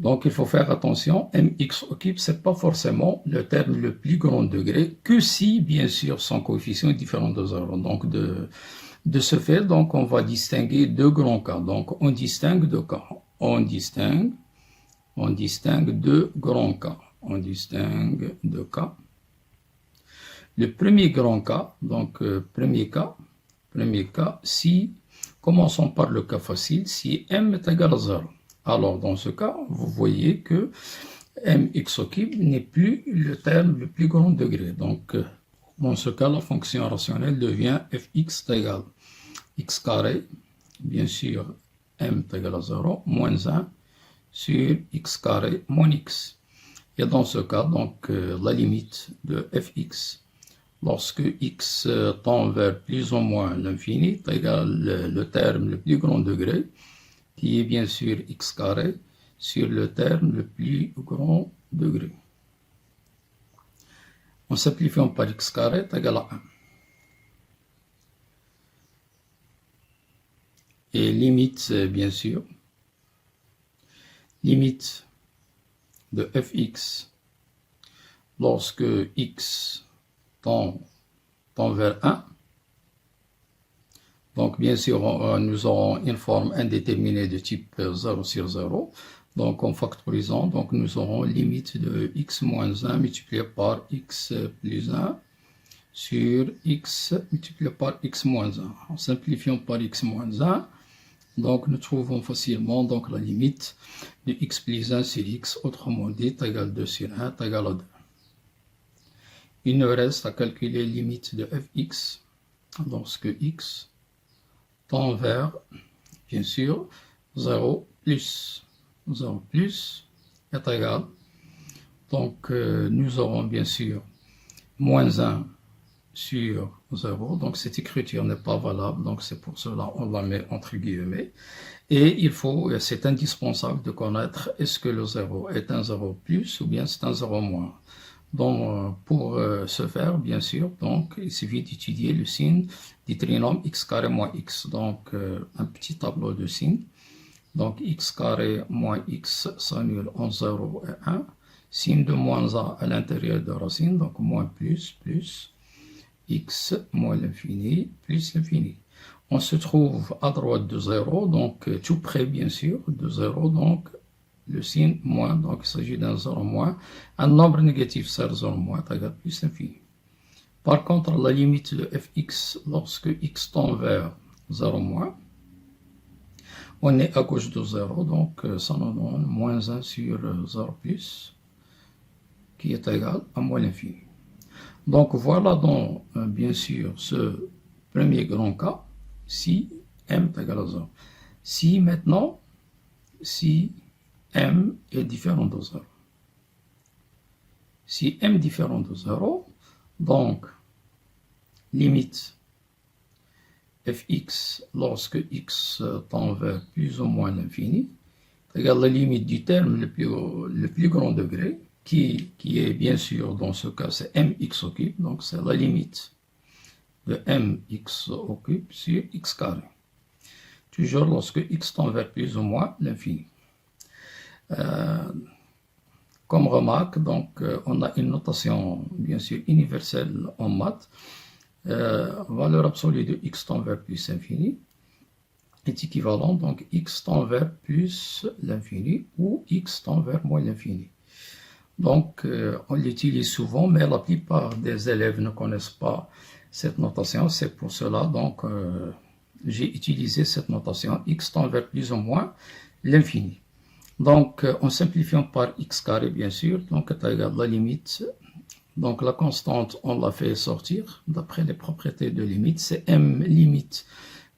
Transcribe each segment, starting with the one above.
Donc, il faut faire attention, mx occupe, ce n'est pas forcément le terme le plus grand degré, que si, bien sûr, son coefficient est différent de 0. Donc, de ce fait, donc, on va distinguer deux grands cas. Donc, on distingue deux cas. On distingue deux grands cas. On distingue deux cas. Le premier grand cas, donc, premier cas, si, commençons par le cas facile, si m est égal à 0. Alors, dans ce cas, vous voyez que mx occupe n'est plus le terme le plus grand degré. Donc, dans ce cas, la fonction rationnelle devient fx égale x carré, bien sûr, m est égal à 0, moins 1 sur x carré moins x. Et dans ce cas, donc, la limite de fx, lorsque x tend vers plus ou moins l'infini, est égal le terme le plus grand degré, qui est bien sûr x carré, sur le terme le plus grand degré. En simplifiant par x carré est égal à 1. Et limite, bien sûr, limite de fx lorsque x tend vers 1. Donc, bien sûr, nous aurons une forme indéterminée de type 0 sur 0. Donc, en factorisant, donc, nous aurons limite de x moins 1 multiplié par x plus 1 sur x multiplié par x moins 1. En simplifiant par x moins 1, donc, nous trouvons facilement donc, la limite de x plus 1 sur x, autrement dit, est égal à 2 sur 1 est égal à 2. Il nous reste à calculer la limite de fx lorsque x tend vers, bien sûr, 0 plus. 0 plus est égal. Donc, nous aurons bien sûr moins 1 sur 0. Donc, cette écriture n'est pas valable. Donc, c'est pour cela on la met entre guillemets. Et c'est indispensable de connaître est-ce que le 0 est un 0 plus ou bien c'est un 0 moins. Donc, pour ce faire, bien sûr, donc, il suffit d'étudier le signe du trinôme x carré moins x. Donc, un petit tableau de signes. Donc, x carré moins x s'annule en 0 et 1. Signe de moins a à l'intérieur de racine, donc moins plus, x moins l'infini, plus l'infini. On se trouve à droite de 0, donc tout près, bien sûr, de 0, donc le signe moins, donc il s'agit d'un 0 moins. Un nombre négatif, c'est 0 moins, est égal plus l'infini. Par contre, la limite de fx, lorsque x tend vers 0 moins, on est à gauche de 0, donc ça nous donne moins 1 sur 0 plus, qui est égal à moins l'infini. Donc voilà donc, bien sûr, ce premier grand cas, si m est égal à 0. Si maintenant, si m est différent de 0. Si m est différent de 0, donc, limite fx lorsque x tend vers plus ou moins l'infini, égale la limite du terme le plus grand degré, qui est bien sûr, dans ce cas, c'est mx occupe, donc c'est la limite de mx occupe sur x carré. Toujours lorsque x tend vers plus ou moins l'infini. Comme remarque, donc, on a une notation, bien sûr, universelle en maths. Valeur absolue de x tend vers plus l'infini est équivalent, donc x tend vers plus l'infini ou x tend vers moins l'infini. Donc, on l'utilise souvent, mais la plupart des élèves ne connaissent pas cette notation. C'est pour cela, donc, j'ai utilisé cette notation, x tend vers plus ou moins l'infini. Donc, en simplifiant par x carré, bien sûr, donc est égal à la limite. Donc, la constante, on l'a fait sortir. D'après les propriétés de limite, c'est m limite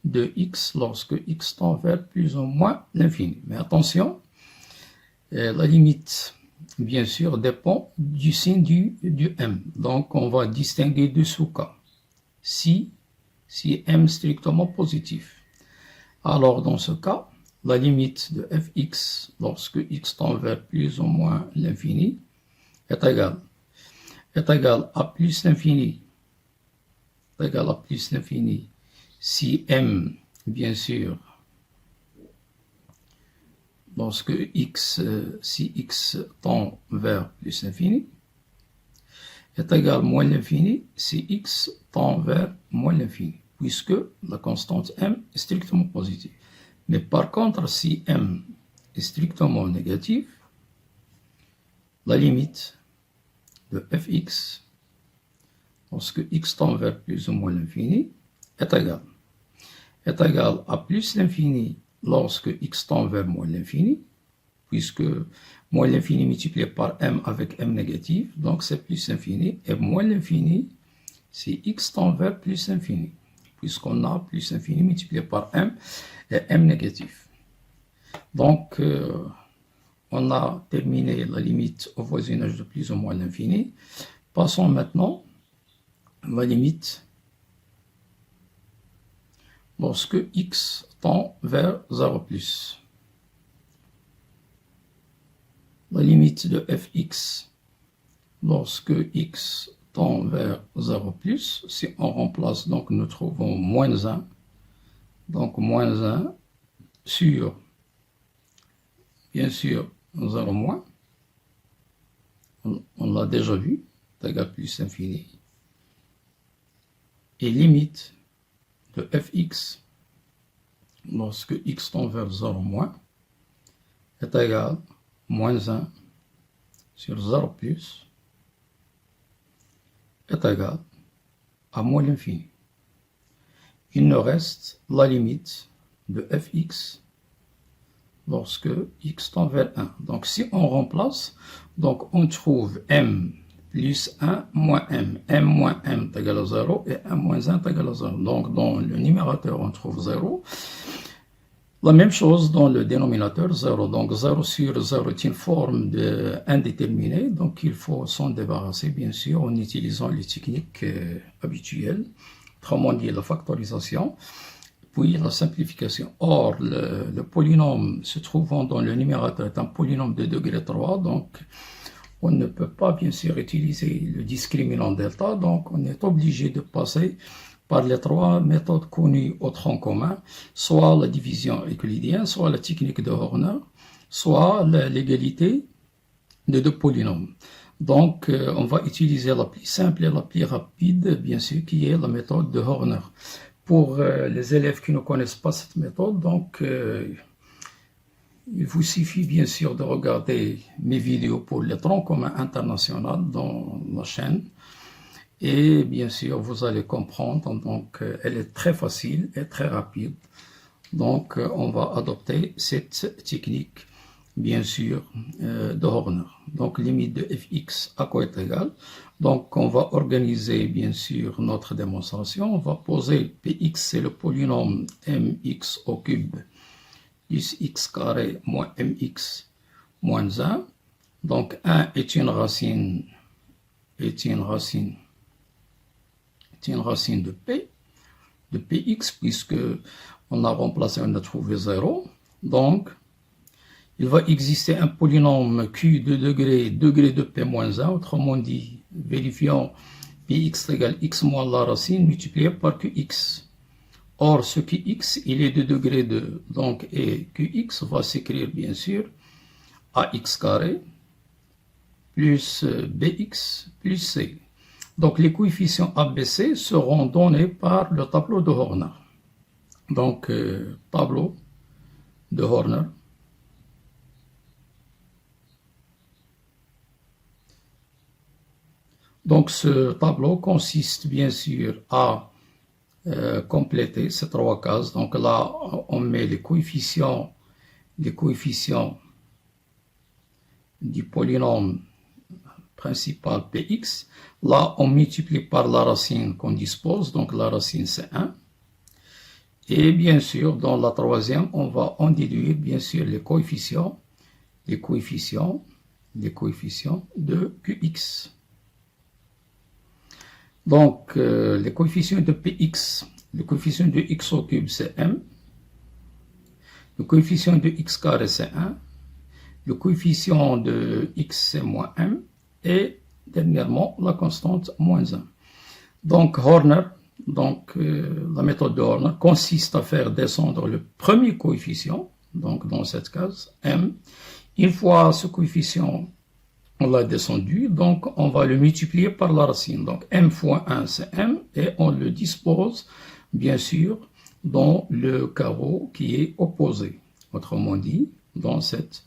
de x lorsque x tend vers plus ou moins l'infini. Mais attention, la limite, bien sûr, dépend du signe du m. Donc, on va distinguer deux sous-cas. Si m est strictement positif. Alors, dans ce cas, la limite de fx lorsque x tend vers plus ou moins l'infini est égale à plus l'infini, est égal à plus l'infini, si m, bien sûr, lorsque si x tend vers plus l'infini, est égal à moins l'infini si x tend vers moins l'infini, puisque la constante m est strictement positive. Mais par contre, si m est strictement négative, la limite de fx, lorsque x tend vers plus ou moins l'infini, est égale à plus l'infini lorsque x tend vers moins l'infini, puisque moins l'infini multiplié par m avec m négatif, donc c'est plus l'infini, et moins l'infini, c'est x tend vers plus l'infini, puisqu'on a plus l'infini multiplié par m et m négatif. Donc, on a terminé la limite au voisinage de plus ou moins l'infini. Passons maintenant à la limite lorsque x tend vers 0+. La limite de fx lorsque x tend vers 0+, si on remplace, donc nous trouvons moins 1, donc moins 1 sur, bien sûr, 0 moins, on l'a déjà vu, est égal à plus infini, et limite de fx lorsque x tend vers 0 moins est égal à moins 1 sur 0 plus est égal à moins l'infini. Il nous reste la limite de fx lorsque x tend vers 1. Donc si on remplace, donc on trouve m plus 1 moins m. m moins m est égal à 0 et 1 moins 1 est égal à 0. Donc dans le numérateur on trouve 0. La même chose dans le dénominateur 0. Donc 0 sur 0 est une forme indéterminée. Donc il faut s'en débarrasser bien sûr en utilisant les techniques habituelles. Autrement dit la factorisation. Puis la simplification. Or, le polynôme se trouvant dans le numérateur est un polynôme de degré 3, donc on ne peut pas bien sûr utiliser le discriminant delta, donc on est obligé de passer par les trois méthodes connues au tronc commun, soit la division euclidienne, soit la technique de Horner, soit l'égalité de deux polynômes. Donc, on va utiliser la plus simple et la plus rapide, bien sûr, qui est la méthode de Horner. Pour les élèves qui ne connaissent pas cette méthode, donc il vous suffit bien sûr de regarder mes vidéos pour les troncs communs internationaux dans la chaîne. Et bien sûr, vous allez comprendre, donc elle est très facile et très rapide. Donc, on va adopter cette technique, bien sûr, de Horner. Donc, limite de fx à quoi est égal. Donc, on va organiser, bien sûr, notre démonstration. On va poser px, c'est le polynôme mx au cube, plus x carré moins mx moins 1. Donc, 1 est une racine de p, de px, puisque on a remplacé, on a trouvé 0. Donc, il va exister un polynôme q de degré de p moins 1, autrement dit, vérifiant px égale x moins la racine multiplié par qx. Or, ce qx, il est de degré 2, donc, et qx va s'écrire bien sûr ax carré plus bx plus c. Donc, les coefficients ABC seront donnés par le tableau de Horner. Donc, tableau de Horner. Donc, ce tableau consiste bien sûr à compléter ces trois cases. Donc là, on met les coefficients du polynôme principal px. Là, on multiplie par la racine qu'on dispose. Donc la racine, c'est 1. Et bien sûr, dans la troisième, on va en déduire bien sûr les coefficients de qx. Donc, les coefficients de px, le coefficient de x au cube, c'est m. Le coefficient de x carré, c'est 1. Le coefficient de x, c'est moins m. Et, dernièrement, la constante, moins 1. Donc, Horner, la méthode de Horner consiste à faire descendre le premier coefficient, Donc, dans cette case, m. Une fois ce coefficient, on l'a descendu, donc on va le multiplier par la racine. Donc, m fois 1, c'est m, et on le dispose, bien sûr, dans le carreau qui est opposé. Autrement dit, dans cette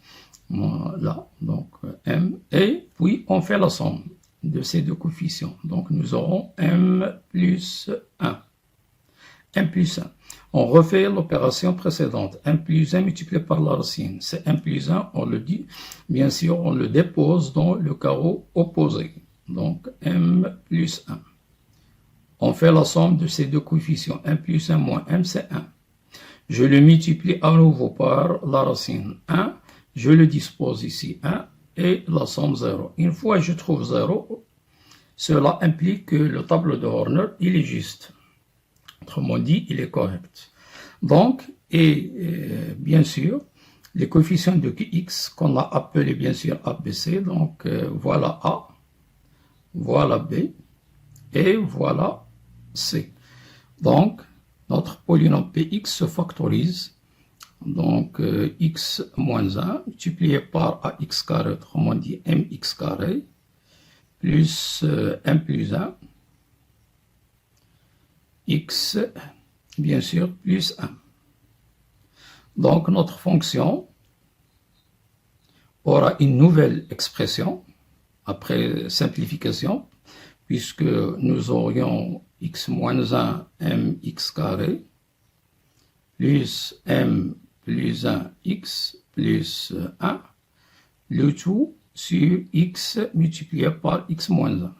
là, donc m, et puis on fait la somme de ces deux coefficients. Donc, nous aurons m plus 1. m plus 1. On refait l'opération précédente. m plus 1 multiplié par la racine. C'est m plus 1, on le dit. Bien sûr, on le dépose dans le carreau opposé. Donc, m plus 1. On fait la somme de ces deux coefficients. m plus 1 moins m, c'est 1. Je le multiplie à nouveau par la racine 1. Je le dispose ici 1 et la somme 0. Une fois que je trouve 0, cela implique que le tableau de Horner, il est juste. Autrement dit, il est correct. Donc, bien sûr, les coefficients de Qx qu'on a appelés bien sûr ABC, donc voilà A, voilà B et voilà C. Donc, notre polynôme Px se factorise. Donc, x moins 1 multiplié par ax carré, autrement dit mx carré, plus m plus 1, x, bien sûr, plus 1. Donc, notre fonction aura une nouvelle expression après simplification, puisque nous aurions x moins 1 mx carré, plus m plus 1x plus 1, le tout sur x multiplié par x moins 1.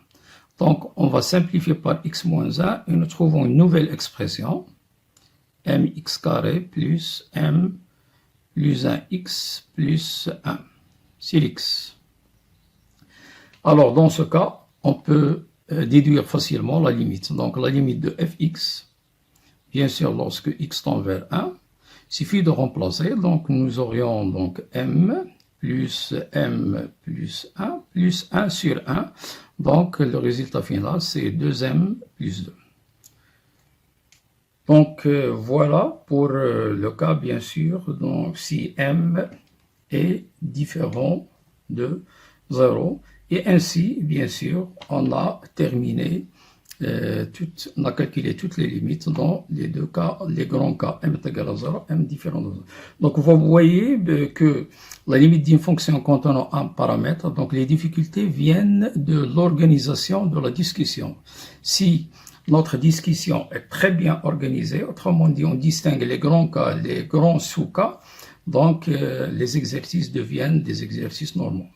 Donc, on va simplifier par x moins 1 et nous trouvons une nouvelle expression, mx carré plus m plus 1x plus 1 sur x. Alors, dans ce cas, on peut déduire facilement la limite. Donc, la limite de fx, bien sûr, lorsque x tend vers 1, il suffit de remplacer. Donc, nous aurions donc m plus 1 plus 1 sur 1. Donc, le résultat final, c'est 2m plus 2. Donc, voilà pour le cas, bien sûr, donc si m est différent de 0. Et ainsi, bien sûr, on a terminé, on a calculé toutes les limites dans les deux cas, les grands cas, m est égal à 0, m différent de 0. Donc, vous voyez que la limite d'une fonction contenant un paramètre, donc les difficultés viennent de l'organisation de la discussion. Si notre discussion est très bien organisée, autrement dit, on distingue les grands cas, les grands sous-cas, donc les exercices deviennent des exercices normaux.